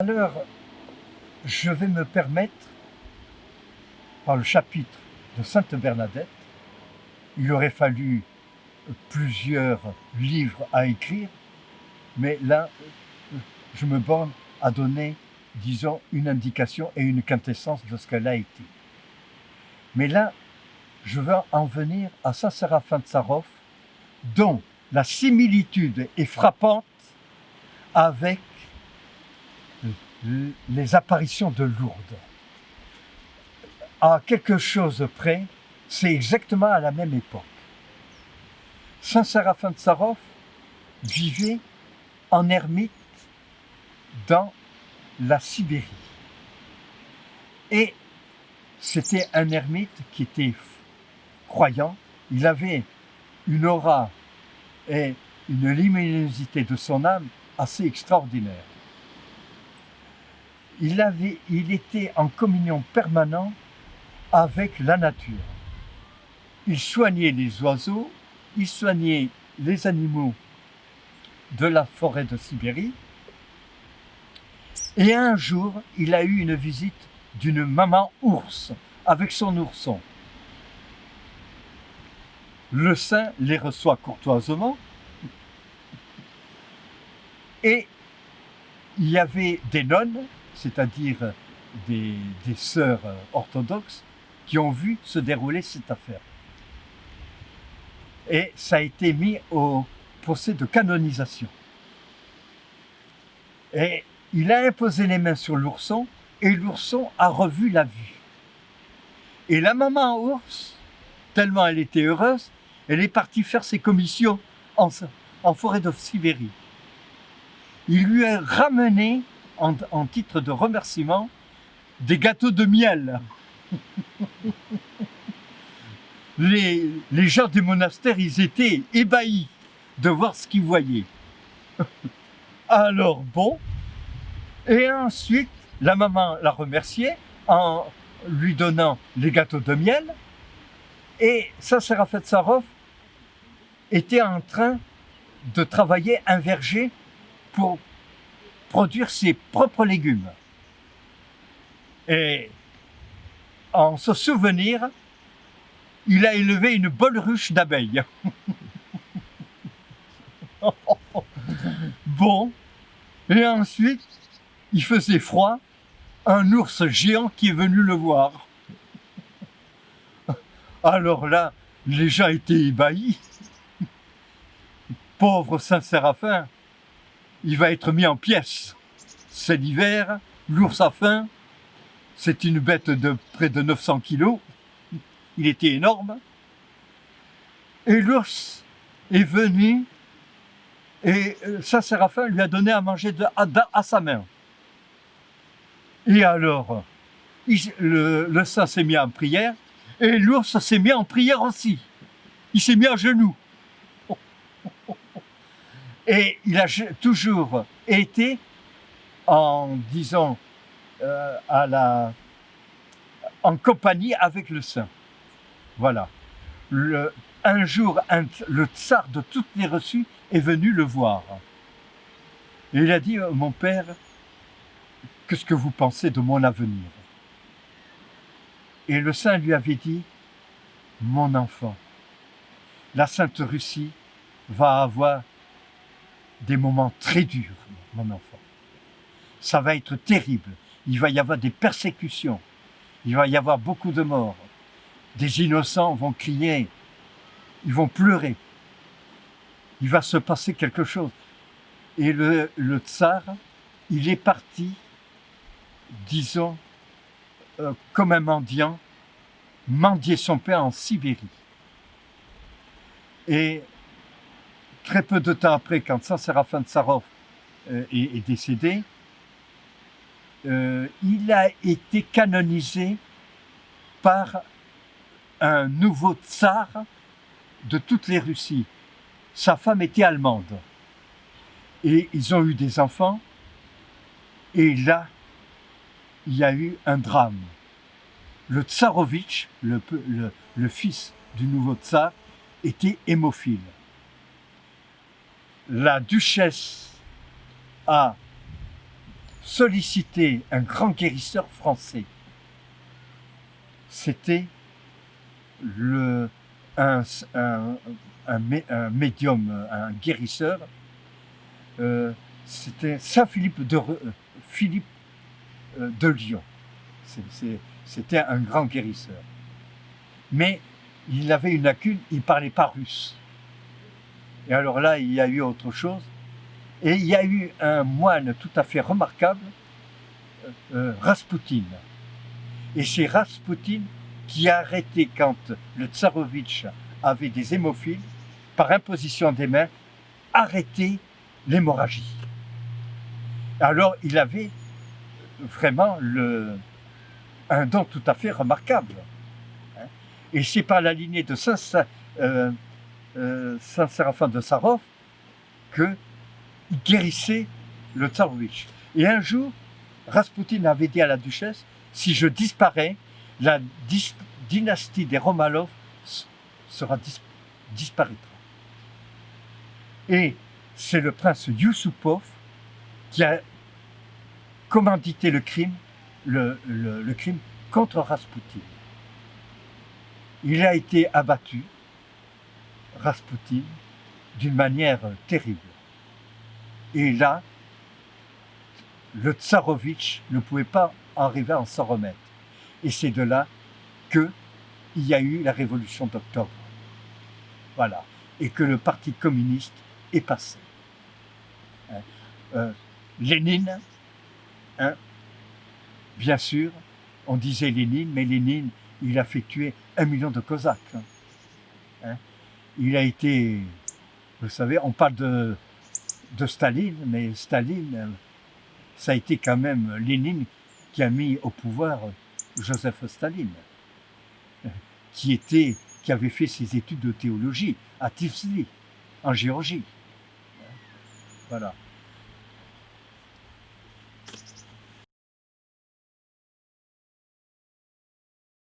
Alors, je vais me permettre, par le chapitre de Sainte Bernadette, il aurait fallu plusieurs livres à écrire, mais là, je me borne à donner, disons, une indication et une quintessence de ce qu'elle a été. Mais là, je veux en venir à Saint Séraphin de Sarov, dont la similitude est frappante avec les apparitions de Lourdes. À quelque chose près, c'est exactement à la même époque. Saint Séraphin de Sarov vivait en ermite dans la Sibérie. Et c'était un ermite qui était croyant. Il avait une aura et une luminosité de son âme assez extraordinaire. Il était en communion permanente avec la nature. Il soignait les oiseaux, il soignait les animaux de la forêt de Sibérie. Et un jour, il a eu une visite d'une maman ours avec son ourson. Le saint les reçoit courtoisement et il y avait des nonnes, c'est-à-dire des sœurs orthodoxes, qui ont vu se dérouler cette affaire. Et ça a été mis au procès de canonisation. Et il a imposé les mains sur l'ourson et l'ourson a revu la vue. Et la maman ours, tellement elle était heureuse, elle est partie faire ses commissions en forêt de Sibérie. Il lui a ramené, en titre de remerciement, des gâteaux de miel. Les gens du monastère, ils étaient ébahis de voir ce qu'ils voyaient. Alors bon, et ensuite, la maman l'a remercié en lui donnant les gâteaux de miel. Et Saint Séraphin de Sarov était en train de travailler un verger pour produire ses propres légumes. Et en se souvenir, il a élevé une bonne ruche d'abeilles. Bon, et ensuite, il faisait froid, un ours géant qui est venu le voir. Alors là, les gens étaient ébahis. Pauvre Saint Séraphin, il va être mis en pièces. C'est l'hiver, l'ours a faim, c'est une bête de près de 900 kilos, il était énorme. Et l'ours est venu et Saint Séraphin lui a donné à manger à sa main. Et alors, le saint s'est mis en prière et l'ours s'est mis en prière aussi. Il s'est mis à genoux. Et il a toujours été en compagnie avec le saint. Voilà. Un jour, le tsar de toutes les reçues est venu le voir. Et il a dit, mon père, qu'est-ce que vous pensez de mon avenir? Et le saint lui avait dit, mon enfant, la Sainte Russie va avoir des moments très durs, mon enfant. Ça va être terrible. Il va y avoir des persécutions. Il va y avoir beaucoup de morts. Des innocents vont crier. Ils vont pleurer. Il va se passer quelque chose. Et le tsar, il est parti, disons, comme un mendiant, mendier son pain en Sibérie. Et très peu de temps après, quand Saint Séraphin de Sarov est décédé, il a été canonisé par un nouveau tsar de toutes les Russies. Sa femme était allemande. Et ils ont eu des enfants. Et là, il y a eu un drame. Le tsarovitch, le fils du nouveau tsar, était hémophile. La duchesse a sollicité un grand guérisseur français. C'était un, médium, un guérisseur. C'était Saint Philippe de Lyon. C'était un grand guérisseur. Mais il avait une lacune, il ne parlait pas russe. Et alors là, il y a eu autre chose. Et il y a eu un moine tout à fait remarquable, Raspoutine. Et c'est Raspoutine qui a arrêté, quand le tsarovitch avait des hémophiles, par imposition des mains, arrêté l'hémorragie. Alors il avait vraiment un don tout à fait remarquable. Et c'est par la lignée de Saint Séraphin de Sarov qu'il guérissait le tsarovitch. Et un jour, Raspoutine avait dit à la duchesse, si je disparais, la dynastie des Romanov disparaîtra. Et c'est le prince Yusupov qui a commandité le crime contre Raspoutine. Il a été abattu, Raspoutine, d'une manière terrible. Et là, le tsarovitch ne pouvait pas arriver à s'en remettre. Et c'est de là qu'il y a eu la révolution d'octobre. Voilà. Et que le parti communiste est passé. Lénine, bien sûr, on disait Lénine, mais Lénine, il a fait tuer 1 million de Cosaques. Il a été, vous savez, on parle de Staline, mais Staline, ça a été quand même Lénine qui a mis au pouvoir Joseph Staline, qui avait fait ses études de théologie à Tiflis, en Géorgie. Voilà.